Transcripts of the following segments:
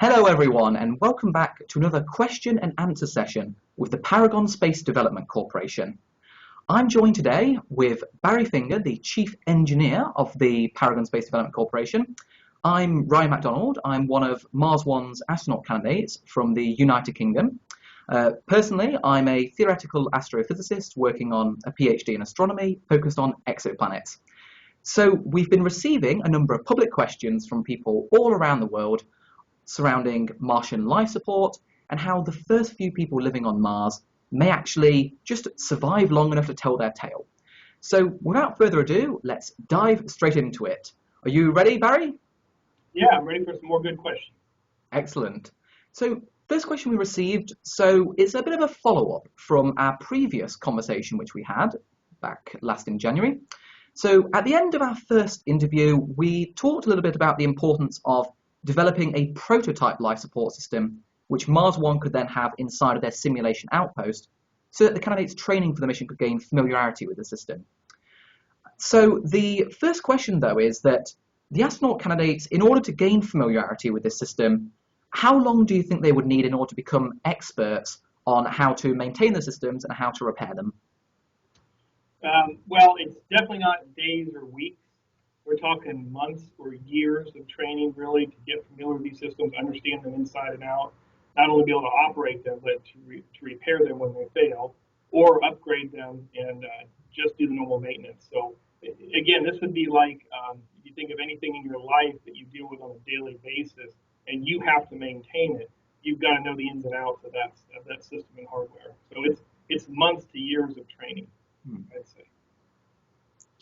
Hello everyone and welcome back to another question and answer session with the Paragon Space Development Corporation. I'm joined today with Barry Finger, the Chief Engineer of the Paragon Space Development Corporation. I'm Ryan MacDonald. I'm one of Mars One's astronaut candidates from the United Kingdom. Personally, I'm a theoretical astrophysicist working on a PhD in astronomy focused on exoplanets. So we've been receiving a number of public questions from people all around the world surrounding Martian life support and how the first few people living on Mars may actually just survive long enough to tell their tale. So without further ado, let's dive straight into it. Are you ready, Barry? Yeah, I'm ready for some more good questions. Excellent. So first question we received, so it's a bit of a follow-up from our previous conversation which we had back last in January. So at the end of our first interview, we talked a little bit about the importance of developing a prototype life support system which Mars One could then have inside of their simulation outpost so that the candidates training for the mission could gain familiarity with the system. So the first question though is that the astronaut candidates, in order to gain familiarity with this system, how long do you think they would need in order to become experts on how to maintain the systems and how to repair them? Well, it's definitely not days or weeks. We're talking months or years of training, really, to get familiar with these systems, understand them inside and out, not only be able to operate them, but to repair them when they fail, or upgrade them and just do the normal maintenance. So, again, this would be like if you think of anything in your life that you deal with on a daily basis, and you have to maintain it, you've got to know the ins and outs of that system and hardware. So it's months to years of training, I'd say.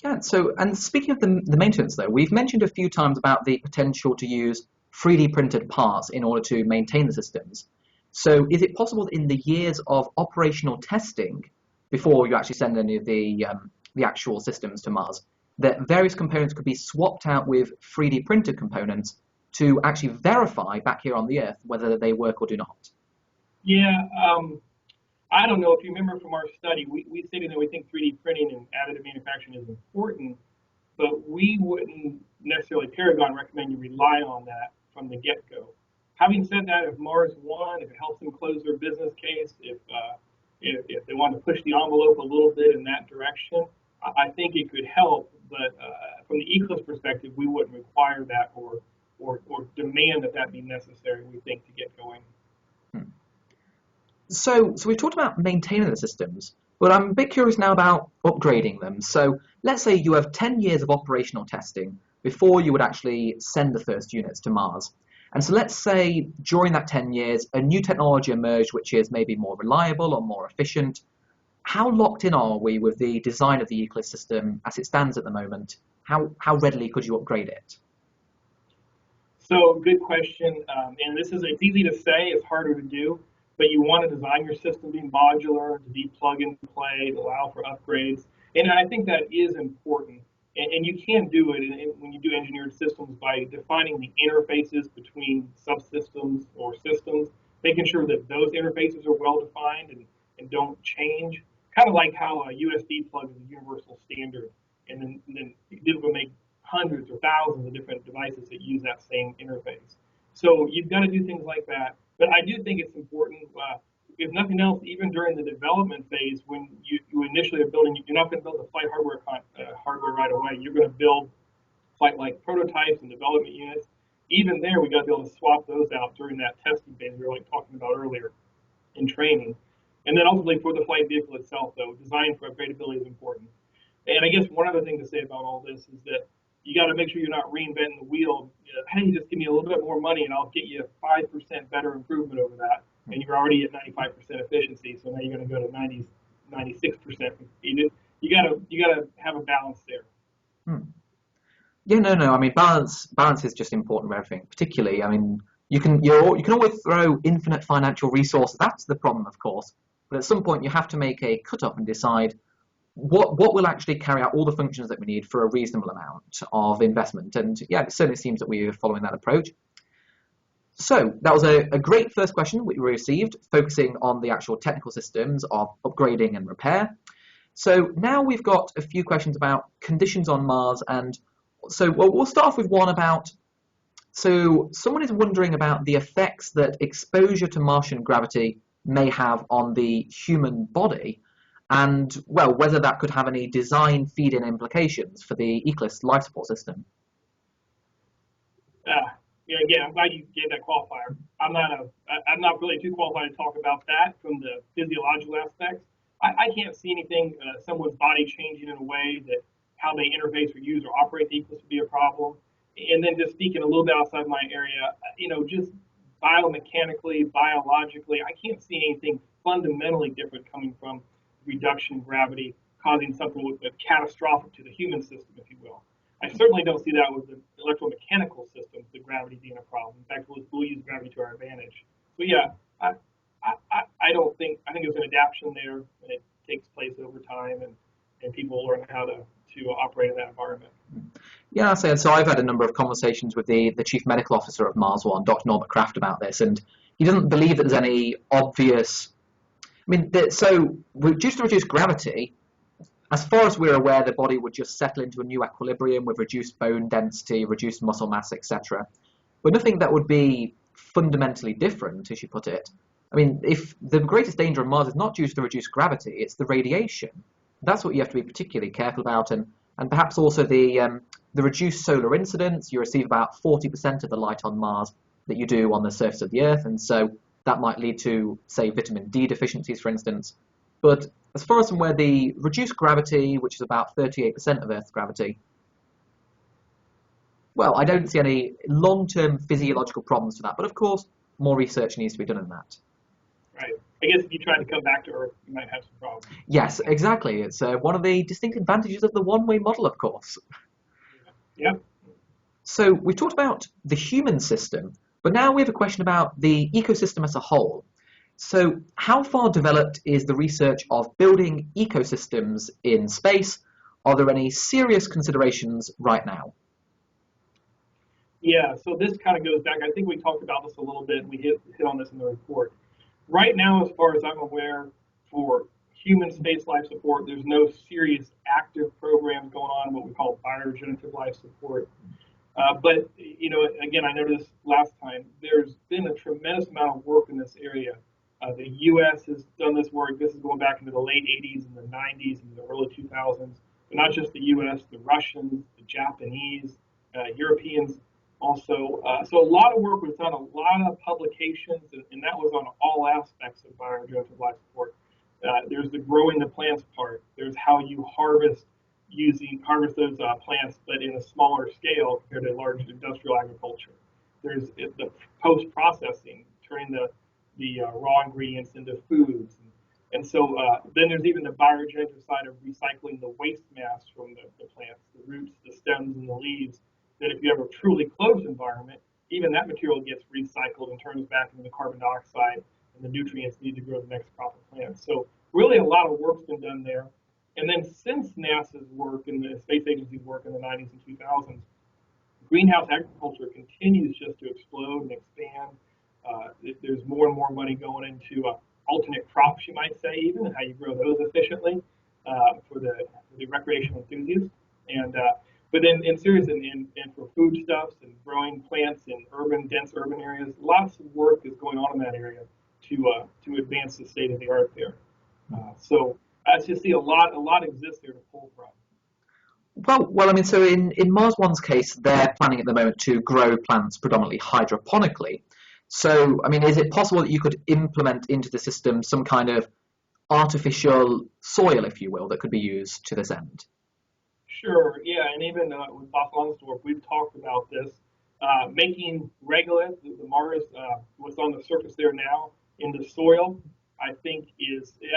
Yeah, so, and speaking of the maintenance though, we've mentioned a few times about the potential to use 3D printed parts in order to maintain the systems. So is it possible that in the years of operational testing, before you actually send any of the actual systems to Mars, that various components could be swapped out with 3D printed components to actually verify back here on the Earth whether they work or do not? Yeah, I don't know if you remember from our study, we stated that we think 3D printing and additive manufacturing is important, but we wouldn't necessarily, Paragon, recommend you rely on that from the get-go. Having said that, if Mars One, if it helps them close their business case, if they want to push the envelope a little bit in that direction, I think it could help. But from the Eclipse perspective, we wouldn't require that or demand that be necessary, we think, to get going. So we've talked about maintaining the systems, but I'm a bit curious now about upgrading them. So let's say you have 10 years of operational testing before you would actually send the first units to Mars. And so let's say during that 10 years, a new technology emerged which is maybe more reliable or more efficient. How locked in are we with the design of the Eclipse system as it stands at the moment? How readily could you upgrade it? So good question. And it's easy to say, it's harder to do. But you want to design your system being modular, to be plug and play, to allow for upgrades. And I think that is important. And you can do it when you do engineered systems by defining the interfaces between subsystems or systems, making sure that those interfaces are well defined and don't change. Kind of like how a USB plug is a universal standard. And then people can make hundreds or thousands of different devices that use that same interface. So you've got to do things like that. But I do think it's important, if nothing else, even during the development phase, when you initially are building, you're not going to build the flight hardware right away. You're going to build flight-like prototypes and development units. Even there, we got to be able to swap those out during that testing phase we were talking about earlier in training. And then ultimately for the flight vehicle itself, though, design for upgradability is important. And I guess one other thing to say about all this is that you got to make sure you're not reinventing the wheel. Hey, just give me a little bit more money and I'll get you a 5% better improvement over that. And you're already at 95% efficiency, so now you're going to go to 96%. You gotta have a balance there. Yeah, no. I mean, balance is just important for everything. Particularly, I mean, you can always throw infinite financial resources. That's the problem, of course. But at some point, you have to make a cut-off and decide what will actually carry out all the functions that we need for a reasonable amount of investment. And yeah, it certainly seems that we are following that approach. So that was a great first question we received, focusing on the actual technical systems of upgrading and repair. So now we've got a few questions about conditions on Mars. And so we'll start off with one about So someone is wondering about the effects that exposure to Martian gravity may have on the human body, and, well, whether that could have any design feed-in implications for the ECLIS life support system. Yeah, again, I'm glad you gave that qualifier. I'm not really too qualified to talk about that from the physiological aspects. I can't see anything, someone's body changing in a way that how they interface or use or operate the ECLIS would be a problem. And then just speaking a little bit outside my area, just biomechanically, biologically, I can't see anything fundamentally different coming from reduction in gravity causing something catastrophic to the human system, if you will. I certainly don't see that with the electromechanical systems, the gravity being a problem. In fact, we'll use gravity to our advantage. So yeah, I don't think, I think there's an adaptation there, and it takes place over time, and people learn how to operate in that environment. Yeah, so I've had a number of conversations with the chief medical officer of Mars One, Dr. Norbert Kraft, about this, and he doesn't believe that there's any obvious. I mean, so just to reduce gravity, as far as we're aware, the body would just settle into a new equilibrium with reduced bone density, reduced muscle mass, etc. But nothing that would be fundamentally different, as you put it. I mean, if the greatest danger of Mars is not due to the reduced gravity, it's the radiation. That's what you have to be particularly careful about, and perhaps also the reduced solar incidence. You receive about 40% of the light on Mars that you do on the surface of the Earth, and so that might lead to, say, vitamin D deficiencies, for instance. But as far as I'm aware, the reduced gravity, which is about 38% of Earth's gravity, well, I don't see any long-term physiological problems for that. But of course, more research needs to be done in that. Right. I guess if you try to come back to Earth, you might have some problems. Yes, exactly. It's one of the distinct advantages of the one-way model, of course. Yep. So we've talked about the human system, but now we have a question about the ecosystem as a whole. So how far developed is the research of building ecosystems in space? Are there any serious considerations right now? Yeah, so this kind of goes back. I think we talked about this a little bit. We hit on this in the report. Right now, as far as I'm aware, for human space life support, there's no serious active programs going on, what we call bioregenerative life support. But, again, I noticed last time, there's been a tremendous amount of work in this area. The U.S. has done this work. This is going back into the late 80s and the 90s and the early 2000s. But not just the U.S., the Russians, the Japanese, Europeans also. So a lot of work was done, a lot of publications, and that was on all aspects of bioregenerative life support. There's the growing the plants part. There's how you harvest those plants, but in a smaller scale compared to large industrial agriculture. There's the post-processing, turning the raw ingredients into foods. And so then there's even the bioregenerative side of recycling the waste mass from the plants, the roots, the stems, and the leaves, that if you have a truly closed environment, even that material gets recycled and turns back into the carbon dioxide and the nutrients needed to grow the next crop of plants. So really a lot of work's been done there. And then since NASA's work and the space agency's work in the 90s and 2000s, greenhouse agriculture continues just to explode and expand. There's more and more money going into alternate crops, you might say, even, and how you grow those efficiently for the recreational enthusiasts. And but then in serious and for foodstuffs and growing plants in dense urban areas, lots of work is going on in that area to advance the state of the art there. So I just see a lot exists there to pull from. Well, I mean, so in Mars One's case, they're planning at the moment to grow plants predominantly hydroponically. So, I mean, is it possible that you could implement into the system some kind of artificial soil, if you will, that could be used to this end? Sure, yeah, and even with Bartholomew's work, we've talked about this. Making regolith, the Mars, what's on the surface there now, into soil, I think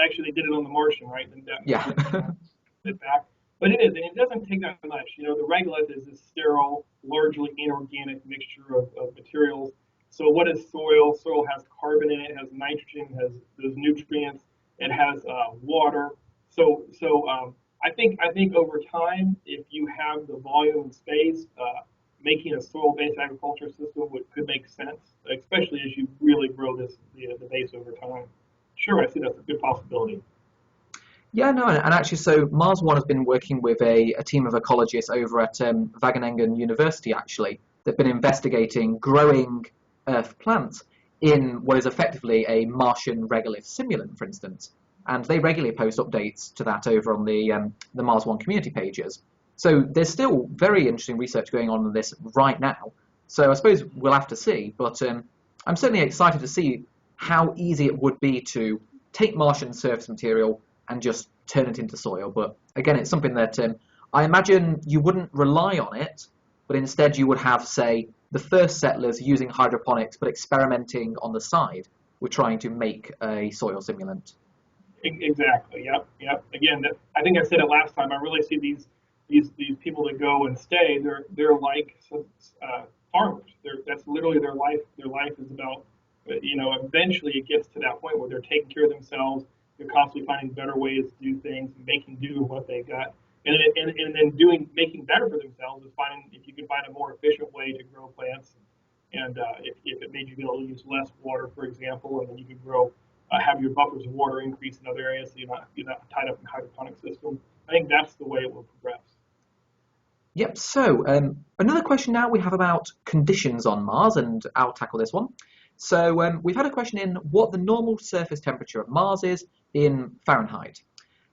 actually they did it on the Martian, right? And yeah. It back. But it is, and it doesn't take that much. The regolith is this sterile, largely inorganic mixture of materials. So what is soil? Soil has carbon in it, has nitrogen, has those nutrients, it has water. So I think over time, if you have the volume and space, making a soil-based agriculture system could make sense, especially as you really grow the base over time. Sure, I see that's a good possibility. Yeah, no, and actually, so Mars One has been working with a team of ecologists over at Wageningen University, actually, They've been investigating growing Earth plants in what is effectively a Martian regolith simulant, for instance. And they regularly post updates to that over on the Mars One community pages. So there's still very interesting research going on this right now. So I suppose we'll have to see. But I'm certainly excited to see how easy it would be to take Martian surface material and just turn it into soil. But again, it's something that I imagine you wouldn't rely on it, but instead you would have, say, the first settlers using hydroponics, but experimenting on the side with trying to make a soil simulant. Exactly. Yep. Again, I think I said it last time. I really see these people that go and stay. They're like farmers. That's literally their life. Their life is about, eventually it gets to that point where they're taking care of themselves. They're constantly finding better ways to do things, making do with what they got, and then making better for themselves is finding if you can find a more efficient way to grow plants, and if it made you be able to use less water, for example, and then you could grow, have your buffers of water increase in other areas, so you're not tied up in hydroponic systems. I think that's the way it will progress. Yep. So another question now we have about conditions on Mars, and I'll tackle this one. So we've had a question in what the normal surface temperature of Mars is in Fahrenheit.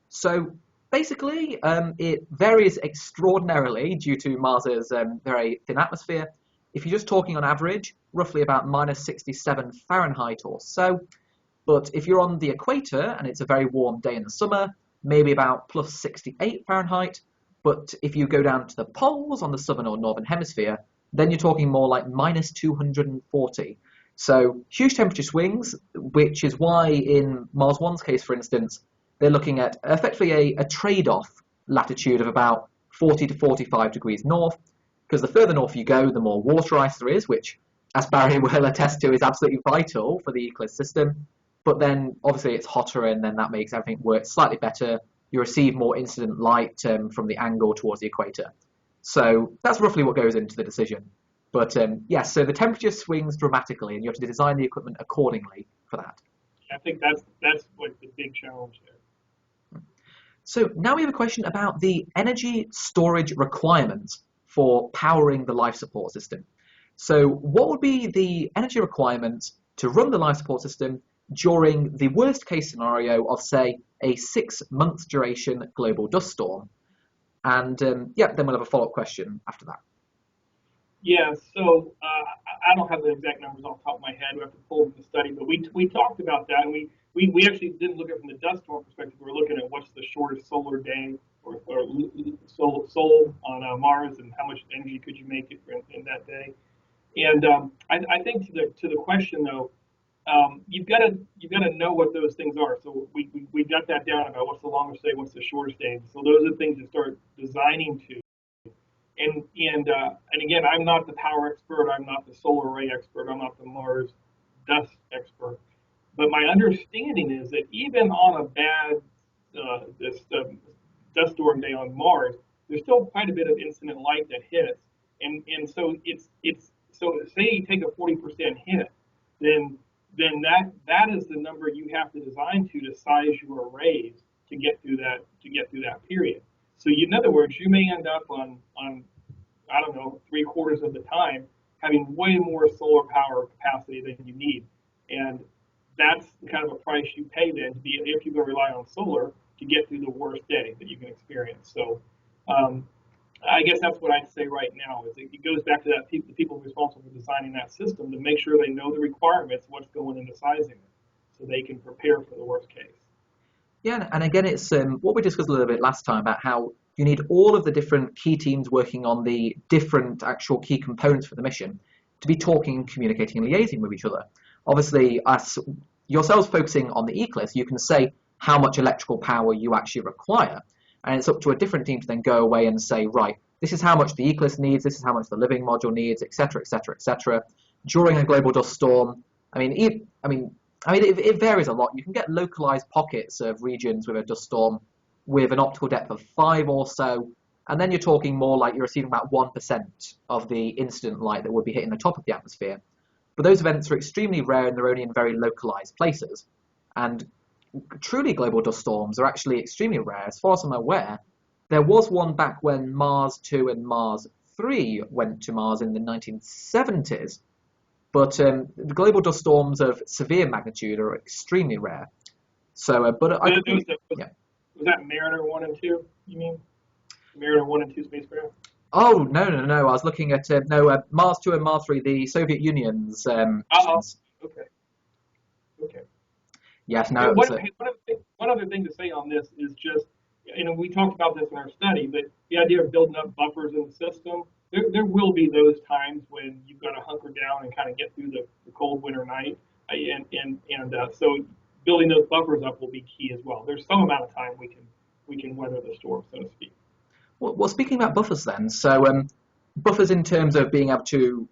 So basically, it varies extraordinarily due to Mars's very thin atmosphere. If you're just talking on average, roughly about -67 Fahrenheit or so. But if you're on the equator and it's a very warm day in the summer, maybe about +68 Fahrenheit. But if you go down to the poles on the southern or northern hemisphere, then you're talking more like -240. So huge temperature swings, which is why in Mars One's case, for instance, they're looking at effectively a trade-off latitude of about 40 to 45 degrees north, because the further north you go, the more water ice there is, which, as Barry will attest to, is absolutely vital for the eclipse system. But then obviously it's hotter, and then that makes everything work slightly better. You receive more incident light from the angle towards the equator. So that's roughly what goes into the decision. But yes, so the temperature swings dramatically, and you have to design the equipment accordingly for that. I think that's what the big challenge there. So now we have a question about the energy storage requirements for powering the life support system. So what would be the energy requirements to run the life support system during the worst case scenario of, say, a 6-month duration global dust storm? And then we'll have a follow-up question after that. Yeah, so I don't have the exact numbers off the top of my head. We have to pull from the study, but we talked about that, and we actually didn't look at it from the dust storm perspective. We were looking at what's the shortest solar day or sol on Mars, and how much energy could you make it in that day. And I think to the question though, you've got to know what those things are. So we got that down about what's the longest day, what's the shortest day. So those are the things to start designing to. And again, I'm not the power expert. I'm not the solar array expert. I'm not the Mars dust expert. But my understanding is that even on a bad dust storm day on Mars, there's still quite a bit of incident light that hits. And so it's so say you take a 40% hit, then that is the number you have to design to size your arrays to get through that period. So in other words, you may end up on I don't know, 3/4 of the time having way more solar power capacity than you need, and that's the kind of a price you pay then if you're going to rely on solar to get through the worst day that you can experience. So I guess that's what I'd say right now. Is it goes back to that the people responsible for designing that system to make sure they know the requirements, what's going into sizing it, so they can prepare for the worst case. Yeah, and again, it's what we discussed a little bit last time about how you need all of the different key teams working on the different actual key components for the mission to be talking, communicating, and liaising with each other. Obviously, as yourselves focusing on the eclipse, you can say how much electrical power you actually require. And it's up to a different team to then go away and say, right, this is how much the eclipse needs, this is how much the living module needs, etc., etc., etc. During a global dust storm, it varies a lot. You can get localized pockets of regions with a dust storm with an optical depth of 5 or so, and then you're talking more like you're receiving about 1% of the incident light that would be hitting the top of the atmosphere. But those events are extremely rare, and they're only in very localized places. And truly global dust storms are actually extremely rare. As far as I'm aware, there was one back when Mars 2 and Mars 3 went to Mars in the 1970s, but the global dust storms of severe magnitude are extremely rare. So, Was that Mariner 1 and 2, you mean? Mariner 1 and 2 spacecraft? Oh, no. I was looking at, Mars 2 and Mars 3, the Soviet Union's missions. Okay. Yes, no. One other thing to say on this is just, we talked about this in our study, but the idea of building up buffers in the system, there will be those times when you've got to hunker down and kind of get through the cold winter night, so building those buffers up will be key as well. There's some amount of time we can weather the storm, so to speak. Well, speaking about buffers then, so buffers in terms of being able to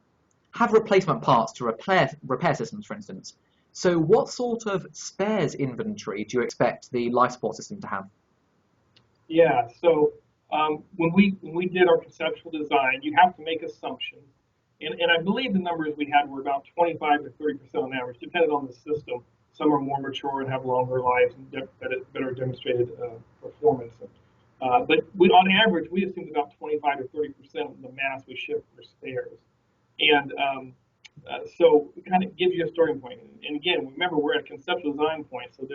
have replacement parts to repair systems, for instance. So what sort of spares inventory do you expect the life support system to have? Yeah, so when we did our conceptual design, you have to make assumptions. And I believe the numbers we had were about 25 to 30% on average, depending on the system. Some are more mature and have longer lives and better demonstrated performance. But on average, we assumed about 25 to 30% of the mass we ship for spares. And so it kind of gives you a starting point. And again, remember, we're at a conceptual design point, so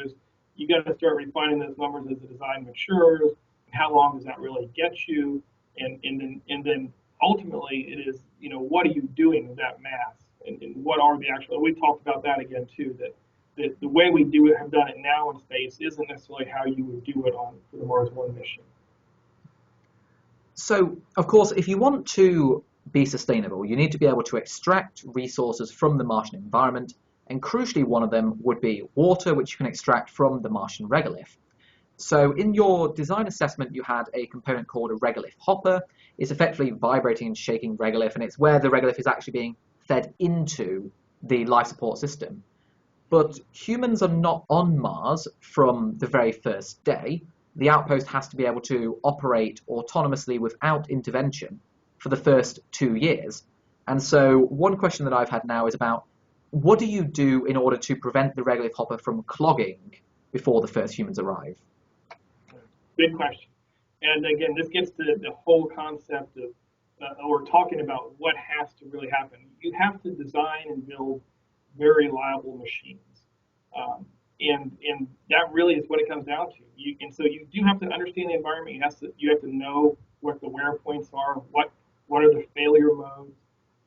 you got to start refining those numbers as the design matures. How long does that really get you? And then ultimately, it is, what are you doing with that mass? And what are the actual? We talked about that again too. That the way we have done it now in space isn't necessarily how you would do it for the Mars 1 mission. So, of course, if you want to be sustainable, you need to be able to extract resources from the Martian environment, and crucially, one of them would be water, which you can extract from the Martian regolith. So in your design assessment, you had a component called a regolith hopper. It's effectively vibrating and shaking regolith, and it's where the regolith is actually being fed into the life support system. But humans are not on Mars from the very first day. The outpost has to be able to operate autonomously without intervention for the first 2 years. And so one question that I've had now is about, what do you do in order to prevent the regolith hopper from clogging before the first humans arrive? Good question. And again, this gets to the whole concept of, or talking about what has to really happen. You have to design and build very reliable machines. And that really is what it comes down to. And so you do have to understand the environment. You have to know what the wear points are, what are the failure modes.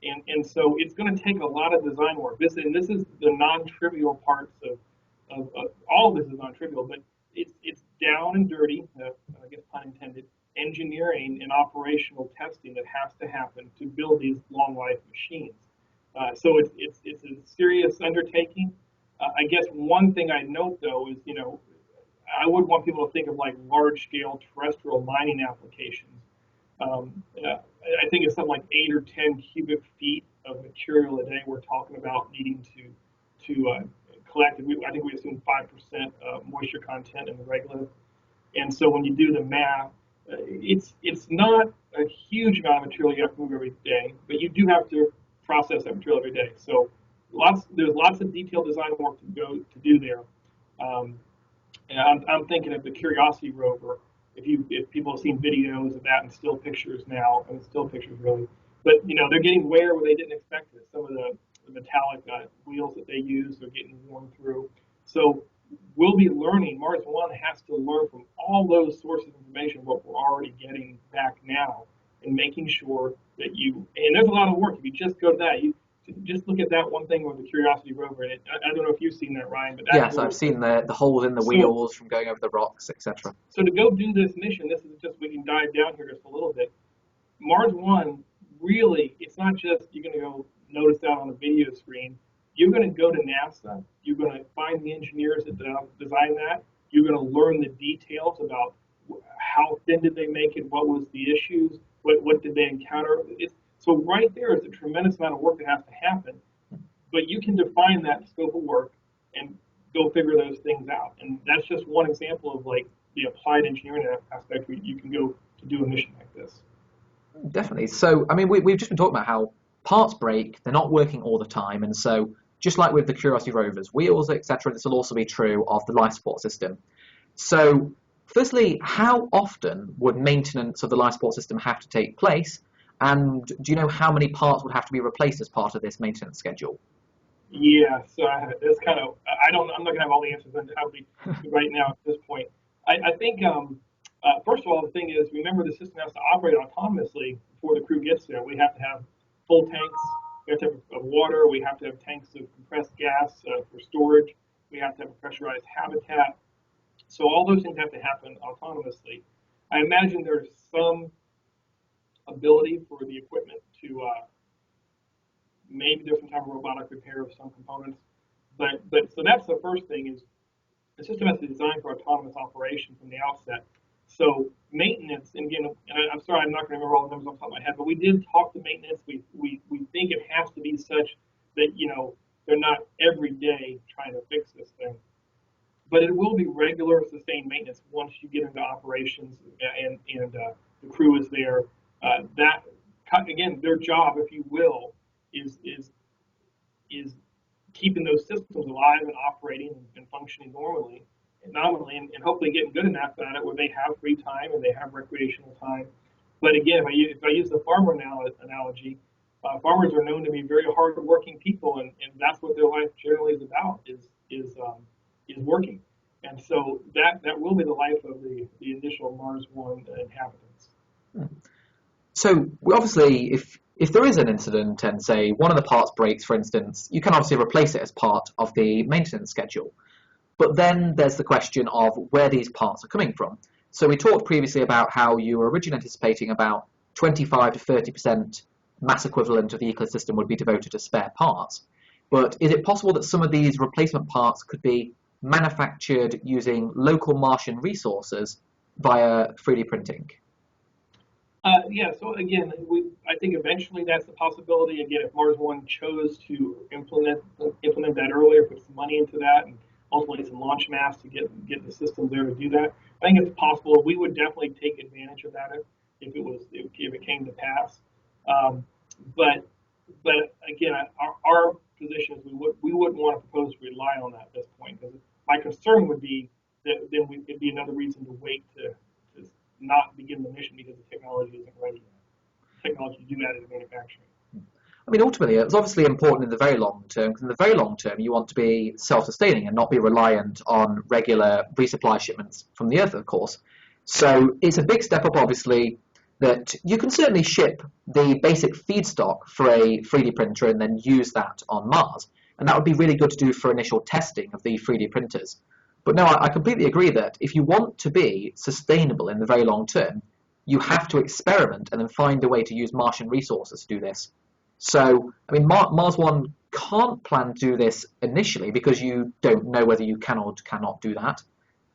And so it's going to take a lot of design work. This is the non-trivial parts of all of this is non-trivial, but it's down and dirty, I guess pun intended, engineering and operational testing that has to happen to build these long life machines. So it's a serious undertaking. I guess one thing I'd note though is, I would want people to think of like large scale terrestrial mining applications. I think it's something like 8 or 10 cubic feet of material a day we're talking about needing to collect. I think we assume 5% moisture content in the regolith. And so when you do the math, it's not a huge amount of material you have to move every day, but you do have to process that material every day. So there's lots of detailed design work to do there. And I'm thinking of the Curiosity rover. If people have seen videos of that and still pictures now, and still pictures really, but they're getting wear where they didn't expect it. Some of the metallic wheels that they use are getting worn through. So we'll be learning. Mars 1 has to learn from all those sources of information what we're already getting back now, and making sure that and there's a lot of work. If you just go to that, you just look at that one thing with the Curiosity rover. And I don't know if you've seen that, Ryan, but yes, I've seen the holes in the wheels from going over the rocks, etc. So to go do this mission, this is just, we can dive down here just a little bit. Mars 1, really, it's not just you're going to go notice that on the video screen. You're going to go to NASA. You're going to find the engineers that designed that. You're going to learn the details about how thin did they make it, what was the issues, what did they encounter. So right there is a tremendous amount of work that has to happen. But you can define that scope of work and go figure those things out. And that's just one example of like the applied engineering aspect where you can go to do a mission like this. Definitely. So, I mean, we've just been talking about how parts break, they're not working all the time. And so just like with the Curiosity rover's wheels, etc., this will also be true of the life support system. So firstly, how often would maintenance of the life support system have to take place? And do you know how many parts would have to be replaced as part of this maintenance schedule? Yeah, so it's kind of I'm not gonna have all the answers probably right now at this point. I think first of all the thing is remember the system has to operate autonomously before the crew gets there. We have to have full tanks. We have to have water. We have to have tanks of compressed gas for storage. We have to have a pressurized habitat. So all those things have to happen autonomously. I imagine there's some ability for the equipment to maybe there's some type of robotic repair of some components. But so that's the first thing is the system has to be designed for autonomous operation from the outset. So maintenance, and again, I'm sorry, I'm not going to remember all the numbers off the top of my head, but we did talk to maintenance. We think it has to be such that they're not every day trying to fix this thing, but it will be regular, sustained maintenance once you get into operations and the crew is there. That again, their job, if you will, is keeping those systems alive and operating and functioning normally and nominally, and hopefully getting good enough at it where they have free time and they have recreational time. But again, if I use the farmer analogy, farmers are known to be very hard-working people, and that's what their life generally is about is working. And so that will be the life of the initial Mars One inhabitants. So obviously, if there is an incident and say one of the parts breaks, for instance, you can obviously replace it as part of the maintenance schedule. But then there's the question of where these parts are coming from. So we talked previously about how you were originally anticipating about 25 to 30% mass equivalent of the ecosystem would be devoted to spare parts. But is it possible that some of these replacement parts could be manufactured using local Martian resources via 3D printing? Yeah, so again, I think eventually that's the possibility. Again, if Mars One chose to implement that earlier, put some money into that, and ultimately some launch mass to get the system there to do that, I think it's possible. We would definitely take advantage of that if it came to pass. But again, our position is we wouldn't want to propose to rely on that at this point, because my concern would be that then it'd be another reason to wait to not begin the mission because the technology isn't ready yet. Technology to do that in manufacturing. I mean, ultimately, it's obviously important in the very long term, because in the very long term, you want to be self-sustaining and not be reliant on regular resupply shipments from the Earth, of course. So it's a big step up, obviously, that you can certainly ship the basic feedstock for a 3D printer and then use that on Mars. And that would be really good to do for initial testing of the 3D printers. But no, I completely agree that if you want to be sustainable in the very long term, you have to experiment and then find a way to use Martian resources to do this. So, I mean, Mars One can't plan to do this initially because you don't know whether you can or cannot do that.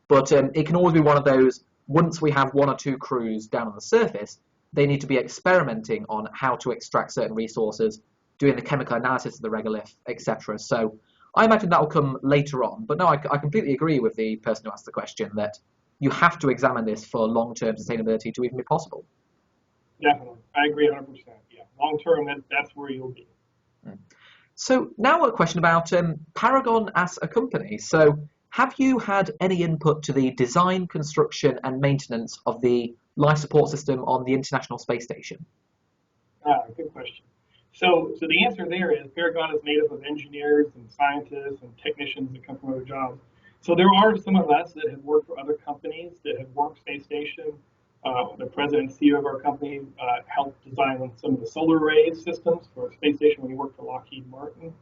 But it can always be one of those, once we have one or two crews down on the surface, they need to be experimenting on how to extract certain resources, doing the chemical analysis of the regolith, etc. So I imagine that will come later on. But no, I completely agree with the person who asked the question that you have to examine this for long-term sustainability to even be possible. Definitely. I agree 100%. Yeah. Long term, that's where you'll be. So now a question about Paragon as a company. So have you had any input to the design, construction and maintenance of the life support system on the International Space Station? Good question. So the answer there is Paragon is made up of engineers and scientists and technicians that come from other jobs. So there are some of us that have worked for other companies that have worked space station. The president and CEO of our company helped design some of the solar array systems for a space station when he worked for Lockheed Martin.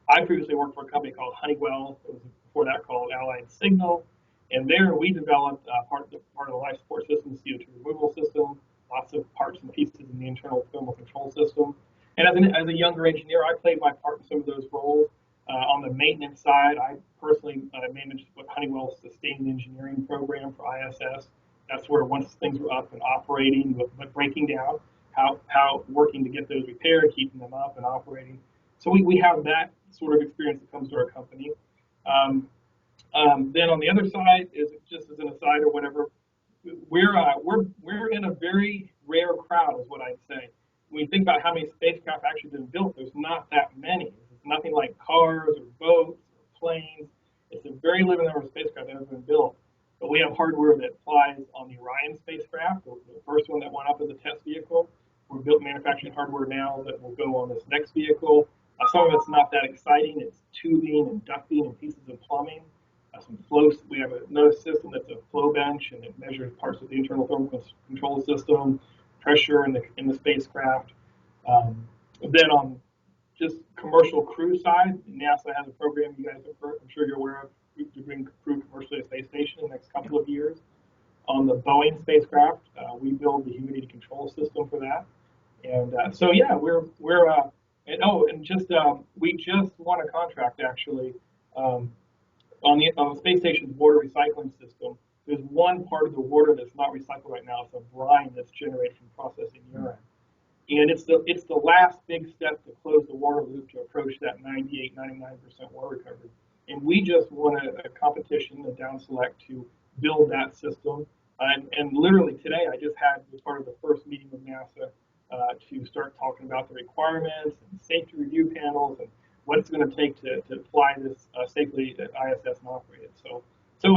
I previously worked for a company called Honeywell. It was before that called Allied Signal. And there we developed part of the life support system, CO2 removal system, lots of parts and pieces in the internal thermal control system. And as a younger engineer, I played my part in some of those roles. On the maintenance side, I personally managed what Honeywell's Sustained Engineering Program for ISS. That's where once things were up and operating, but breaking down, how working to get those repaired, keeping them up and operating. So we have that sort of experience that comes to our company. Then on the other side, is just as an aside or whatever, we're in a very rare crowd, is what I'd say. When you think about how many spacecraft actually been built, there's not that many. It's nothing like cars or boats or planes. It's a very limited number of spacecraft that have been built. But we have hardware that flies on the Orion spacecraft, the first one that went up as a test vehicle. We're manufacturing hardware now that will go on this next vehicle. Some of it's not that exciting. It's tubing and ducting and pieces of plumbing. Some flow. We have another system that's a flow bench, and it measures parts of the internal thermal control system, pressure in the spacecraft. Then on just commercial crew side, NASA has a program you guys have heard, I'm sure you're aware of, to bring crew commercially to space station in the next couple of years. On the Boeing spacecraft, we build the humidity control system for that. And so yeah, we just won a contract actually on the space station's water recycling system. There's one part of the water that's not recycled right now. It's a brine that's generated from processing urine. And it's the last big step to close the water loop to approach that 98, 99% water recovery. And we just won a competition, a down select, to build that system. And literally today, I just had, as part of the first meeting with NASA, to start talking about the requirements and safety review panels and what it's going to take to fly this safely at ISS and operate it. So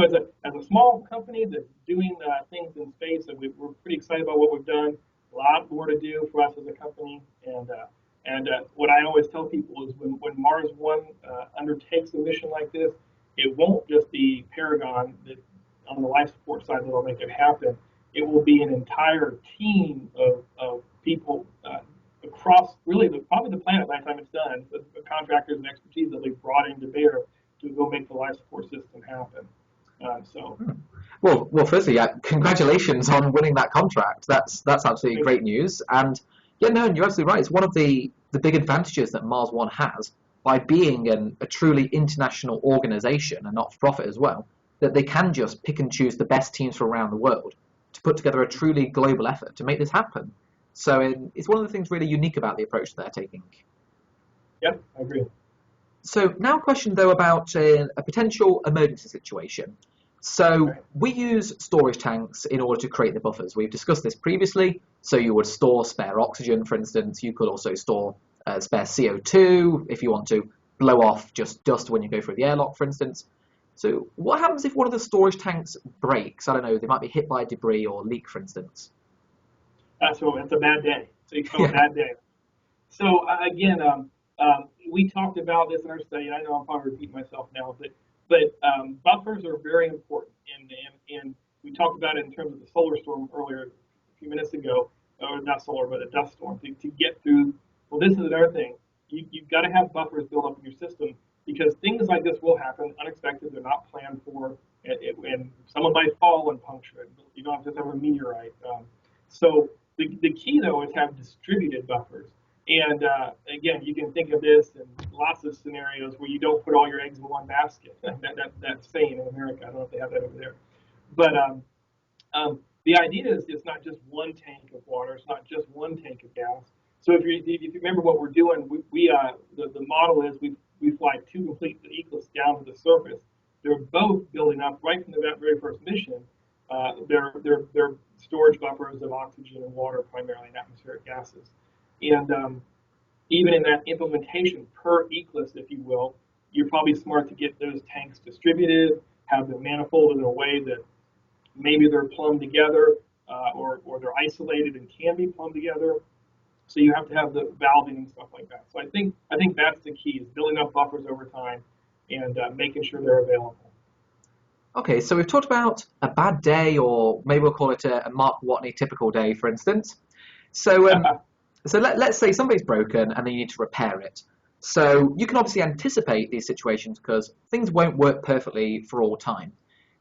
as a small company that's doing things in space, and we're pretty excited about what we've done. A lot more to do for us as a company, and what I always tell people is when Mars One undertakes a mission like this, it won't just be Paragon that on the life support side that will make it happen. It will be an entire team of people across really probably the planet by the time it's done, the contractors and expertise that they've brought into bear to go make the life support system happen. Well, firstly, congratulations on winning that contract. That's absolutely great news. And yeah, no, you're absolutely right. It's one of the big advantages that Mars One has by being a truly international organization and not for profit as well, that they can just pick and choose the best teams from around the world to put together a truly global effort to make this happen. So it's one of the things really unique about the approach they're taking. Yep, I agree. So now a question though about a potential emergency situation. So we use storage tanks in order to create the buffers. We've discussed this previously. So you would store spare oxygen, for instance. You could also store spare CO2 if you want to blow off just dust when you go through the airlock, for instance. So what happens if one of the storage tanks breaks? I don't know, they might be hit by debris or leak, for instance. So it's a bad day. So you call it a bad day. So again, we talked about this in our study. I know I'm probably repeating myself now, but buffers are very important, and we talked about it in terms of the solar storm earlier a few minutes ago, or not solar, but a dust storm to get through. Well, this is another thing. You've got to have buffers built up in your system because things like this will happen, unexpected. They're not planned for, and someone might fall and puncture it. You don't just have a meteorite. So the key though is to have distributed buffers. And again, you can think of this in lots of scenarios where you don't put all your eggs in one basket. That's saying in America. I don't know if they have that over there. But the idea is it's not just one tank of water. It's not just one tank of gas. So if you remember what we're doing, the model is we fly two complete eclipses down to the surface. They're both building up right from the very first mission. They're storage buffers of oxygen and water, primarily, and atmospheric gases. And even in that implementation per eclipse, if you will, you're probably smart to get those tanks distributed, have them manifolded in a way that maybe they're plumbed together or they're isolated and can be plumbed together. So you have to have the valving and stuff like that. So I think that's the key, is building up buffers over time and making sure they're available. Okay, so we've talked about a bad day, or maybe we'll call it a Mark Watney typical day, for instance. So so let's say something's broken and then you need to repair it. So you can obviously anticipate these situations because things won't work perfectly for all time.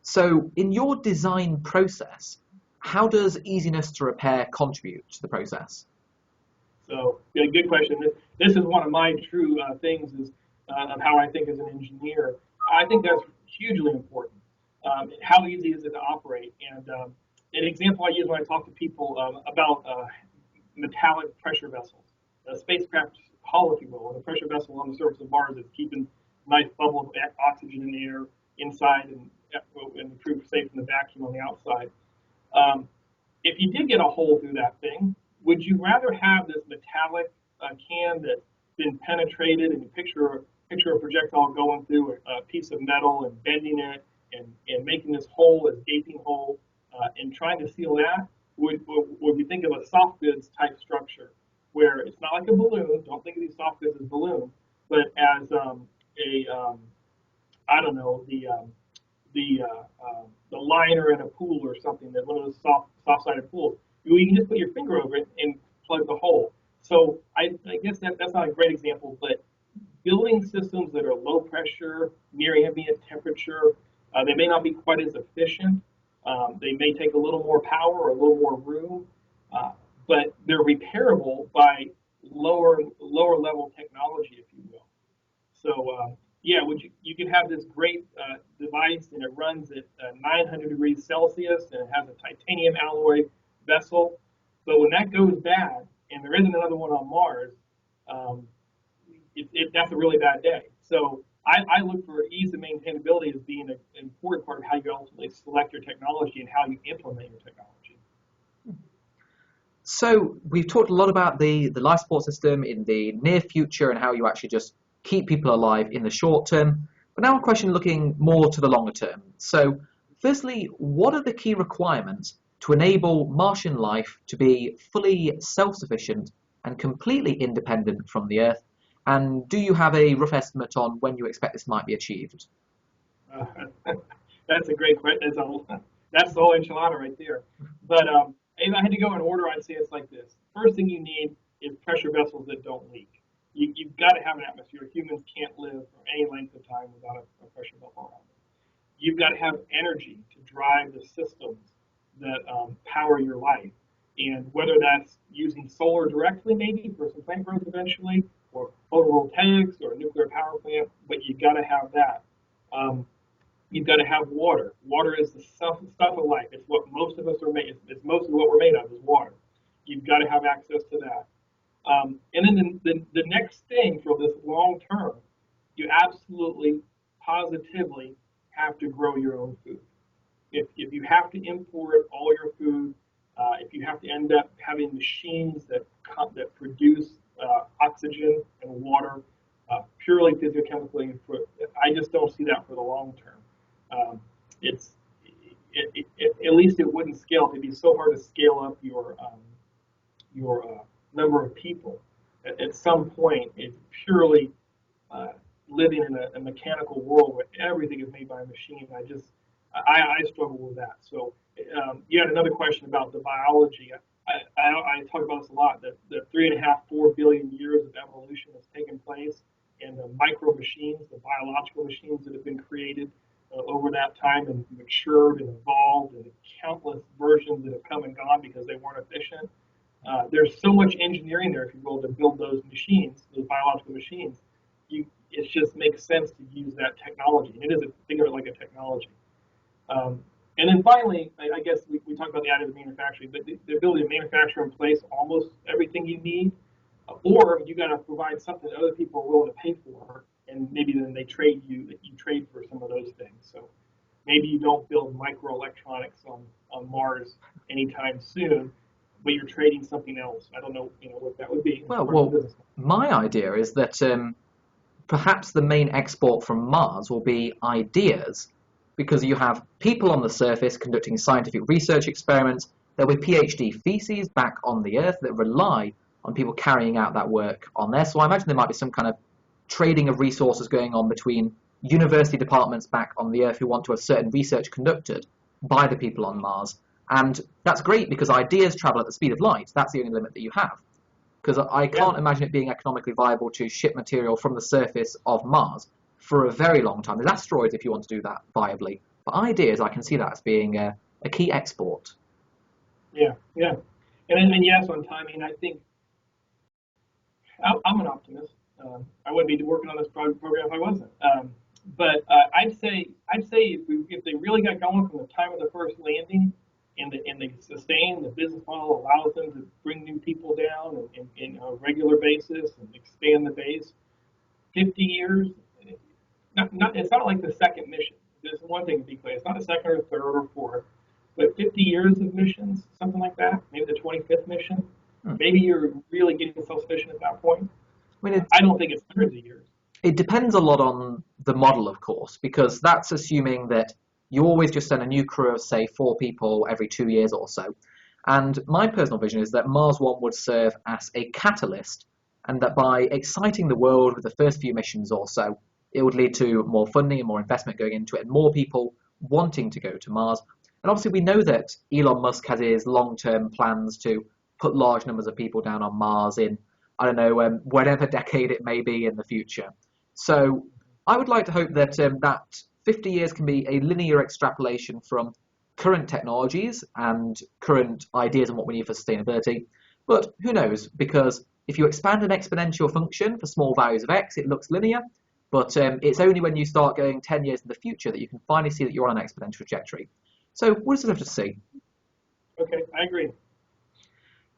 So in your design process, how does easiness to repair contribute to the process? So yeah, good question. This is one of my true things is of how I think as an engineer. I think that's hugely important. How easy is it to operate? And an example I use when I talk to people about metallic pressure vessels, a spacecraft hull, if you will, or the pressure vessel on the surface of Mars that's keeping a nice bubble of oxygen in the air inside and the crew safe in the vacuum on the outside. If you did get a hole through that thing, would you rather have this metallic can that's been penetrated, and you picture a projectile going through a piece of metal and bending it and making this hole, this gaping hole, and trying to seal that? would you think of a soft goods type structure, where it's not like a balloon. Don't think of these soft goods as balloons, but as I don't know, the liner in a pool or something, that one of those soft-sided pools. You can just put your finger over it and plug the hole. So I guess that's not a great example, but building systems that are low pressure, near ambient temperature, they may not be quite as efficient. They may take a little more power or a little more room, but they're repairable by lower level technology, if you will. So yeah, you can have this great device, and it runs at 900 degrees Celsius, and it has a titanium alloy vessel. But when that goes bad, and there isn't another one on Mars, that's a really bad day. So I look for ease of maintainability as being an important part of how you ultimately select your technology and how you implement your technology. So we've talked a lot about the life support system in the near future and how you actually just keep people alive in the short term. But now a question looking more to the longer term. So firstly, what are the key requirements to enable Martian life to be fully self-sufficient and completely independent from the Earth? And do you have a rough estimate on when you expect this might be achieved? That's a great question. That's the whole enchilada right there. But if I had to go in order, I'd say it's like this. First thing you need is pressure vessels that don't leak. You've got to have an atmosphere. Humans can't live for any length of time without a pressure vessel around them. You've got to have energy to drive the systems that power your life. And whether that's using solar directly, maybe for some plant growth eventually, or photovoltaics or a nuclear power plant, but you've got to have that. You've got to have water. Water is the stuff of life. It's what most of us are made. It's mostly what we're made of is water. You've got to have access to that. And then the next thing for this long term, you absolutely, positively have to grow your own food. If you have to import all your food, if you have to end up having machines that produce oxygen and water purely physiochemically, I just don't see that for the long term. At least it wouldn't scale. It'd be so hard to scale up your number of people. At some point, it's purely living in a mechanical world where everything is made by a machine. I struggle with that. So you had another question about the biology. I talk about this a lot, that the 3.5–4 billion years of evolution has taken place, and the micro machines, the biological machines that have been created over that time and matured and evolved, and the countless versions that have come and gone because they weren't efficient. There's so much engineering there, if you will, to build those machines, those biological machines. It just makes sense to use that technology. And it is think of it like a technology. And then finally, I guess we talked about the additive manufacturing, but the ability to manufacture and place almost everything you need, or you got to provide something that other people are willing to pay for, and maybe then you trade for some of those things. So maybe you don't build microelectronics on Mars anytime soon, but you're trading something else. I don't know, what that would be. Well, my idea is that perhaps the main export from Mars will be ideas, because you have people on the surface conducting scientific research experiments. There'll be PhD theses back on the Earth that rely on people carrying out that work on there. So I imagine there might be some kind of trading of resources going on between university departments back on the Earth who want to have certain research conducted by the people on Mars. And that's great because ideas travel at the speed of light. That's the only limit that you have. Because I can't imagine it being economically viable to ship material from the surface of Mars for a very long time. There's asteroids if you want to do that viably. But ideas, I can see that as being a key export. Yeah. And then yes, on timing, I think I'm an optimist. I wouldn't be working on this program if I wasn't. But I'd say if they really got going from the time of the first landing, and they sustain, the business model allows them to bring new people down in a regular basis and expand the base. 50 years, it's not like the second mission. There's one thing to be clear, it's not a second or third or fourth, but 50 years of missions, something like that, maybe the 25th mission. Maybe you're really getting self-sufficient at that point. I don't think it's hundreds of years. It depends a lot on the model, of course, because that's assuming that you always just send a new crew of, say, 4 people every 2 years or so. And my personal vision is that Mars One would serve as a catalyst, and that by exciting the world with the first few missions or so, it would lead to more funding and more investment going into it, and more people wanting to go to Mars. And obviously, we know that Elon Musk has his long-term plans to put large numbers of people down on Mars in, I don't know, whatever decade it may be in the future. So I would like to hope that that 50 years can be a linear extrapolation from current technologies and current ideas on what we need for sustainability. But who knows? Because if you expand an exponential function for small values of x, it looks linear. But it's only when you start going 10 years in the future that you can finally see that you're on an exponential trajectory. So we'll just have to see. Okay, I agree.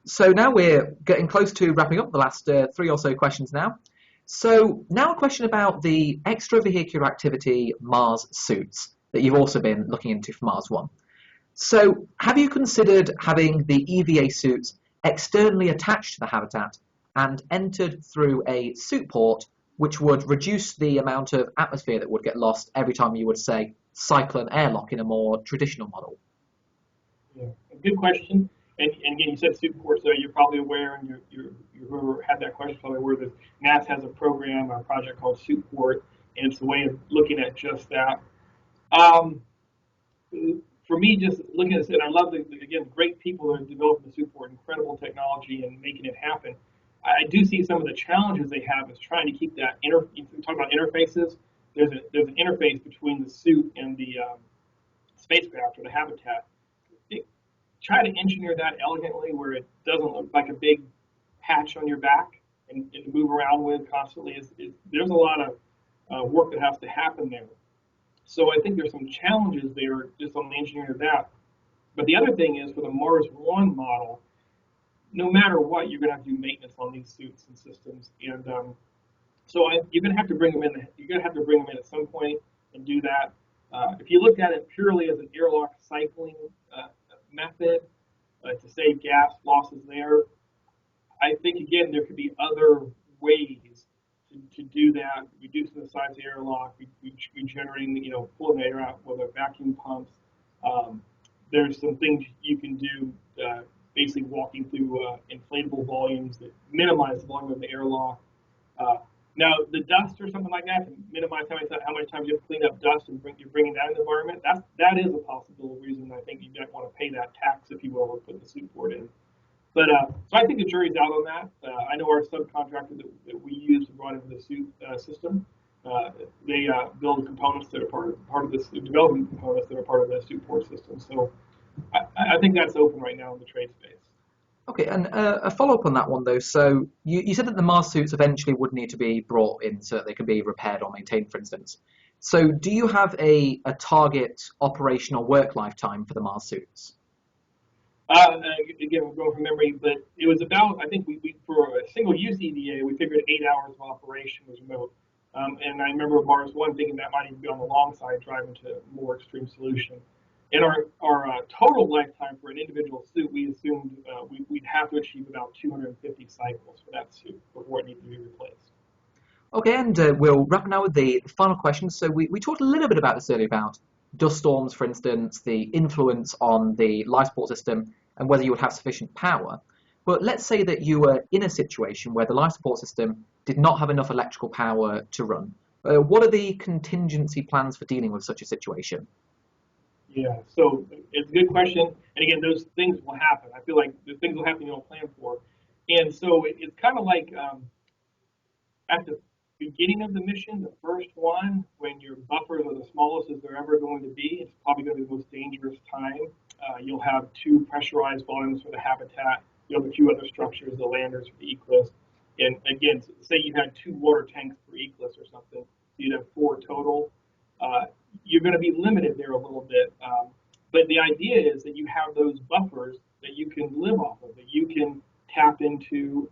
So now we're getting close to wrapping up the last 3 or so questions now. So now a question about the extravehicular activity Mars suits that you've also been looking into for Mars One. So have you considered having the EVA suits externally attached to the habitat and entered through a suit port, which would reduce the amount of atmosphere that would get lost every time you would, say, cycle an airlock in a more traditional model? Yeah, good question. And again, you said suit ports, so you're probably aware, and whoever had that question probably aware that NASA has a program, a project called Suitport, and it's a way of looking at just that. For me, just looking at this, and I love again, great people that are developing the Suitport, incredible technology and making it happen. I do see some of the challenges they have is trying to keep that if we talk about interfaces, there's an interface between the suit and the spacecraft or the habitat. Try to engineer that elegantly where it doesn't look like a big patch on your back and to move around with constantly. There's a lot of work that has to happen there. So I think there's some challenges there just on the engineering of that. But the other thing is for the Mars One model, no matter what, you're going to have to do maintenance on these suits and systems, and you're going to have to bring them in. You're going to have to bring them in at some point and do that. If you look at it purely as an airlock cycling method to save gas losses there, I think again there could be other ways to do that, reducing the size of the airlock, regenerating, pulling the air out with a vacuum pumps. There's some things you can do, basically walking through inflatable volumes that minimize the volume of the airlock. Now, the dust or something like that, to minimize how many times you have to clean up dust and you're bringing that in the environment, that is a possible reason I think you might want to pay that tax, if you will, or put the suit port in. But so I think the jury's out on that. I know our subcontractor that we use to run into the suit system, they build components that are part of this, development components that are part of the suit port system. So I think that's open right now in the trade space. Okay, and a follow-up on that one, though. So you said that the Mars suits eventually would need to be brought in so that they can be repaired or maintained, for instance. So do you have a target operational work lifetime for the Mars suits? Again, we're going from memory, but it was about, I think we for a single-use EVA, we figured 8 hours of operation was remote. And I remember Mars One thinking that might even be on the long side, driving to a more extreme solution. In our total lifetime for an individual suit, we assumed we'd have to achieve about 250 cycles for that suit before it needed to be replaced. Okay, and we'll wrap now with the final question. So we talked a little bit about this earlier about dust storms, for instance, the influence on the life support system and whether you would have sufficient power. But let's say that you were in a situation where the life support system did not have enough electrical power to run. What are the contingency plans for dealing with such a situation? Yeah, so it's a good question. And again, those things will happen. I feel like the things will happen you don't plan for. And so it's kind of like at the beginning of the mission, the first one, when your buffers are the smallest as they're ever going to be, it's probably going to be the most dangerous time. You'll have 2 pressurized volumes for the habitat. You'll have a few other structures, the landers for the eclipse. And again, say you had 2 water tanks per eclipse or something, you'd have 4 total. You're going to be limited there a little bit. But the idea is that you have those buffers that you can live off of, that you can tap into.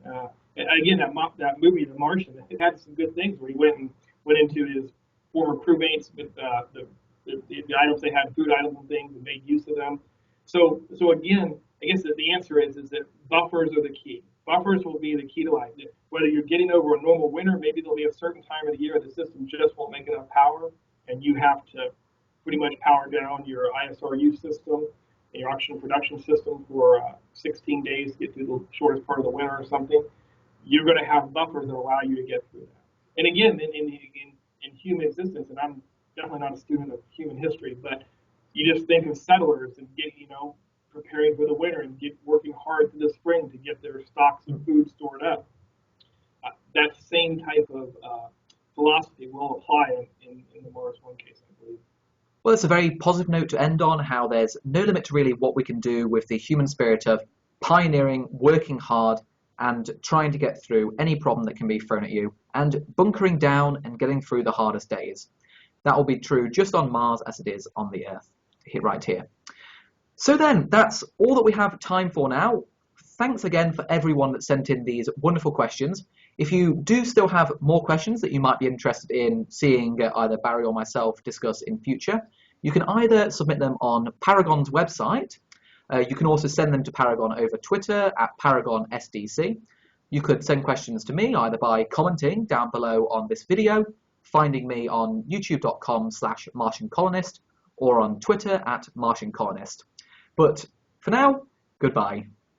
Again, that movie, The Martian, it had some good things where he went into his former crewmates with the items they had, food items and things, and made use of them. So again, I guess the answer is that buffers are the key. Buffers will be the key to life. Whether you're getting over a normal winter, maybe there'll be a certain time of the year the system just won't make enough power, and you have to pretty much power down your ISRU system, in your oxygen production system for 16 days to get through the shortest part of the winter or something, you're going to have buffers that allow you to get through that. And again, in human existence, and I'm definitely not a student of human history, but you just think of settlers and preparing for the winter and working hard through the spring to get their stocks of food stored up. That same type of philosophy will apply in the Mars One case, I believe. Well, it's a very positive note to end on, how there's no limit to really what we can do with the human spirit of pioneering, working hard, and trying to get through any problem that can be thrown at you, and bunkering down and getting through the hardest days. That will be true just on Mars as it is on the Earth, right here. So then, that's all that we have time for now. Thanks again for everyone that sent in these wonderful questions. If you do still have more questions that you might be interested in seeing either Barry or myself discuss in future, you can either submit them on Paragon's website. You can also send them to Paragon over Twitter at ParagonSDC. You could send questions to me either by commenting down below on this video, finding me on youtube.com/MartianColonist, or on Twitter at MartianColonist. But for now, goodbye.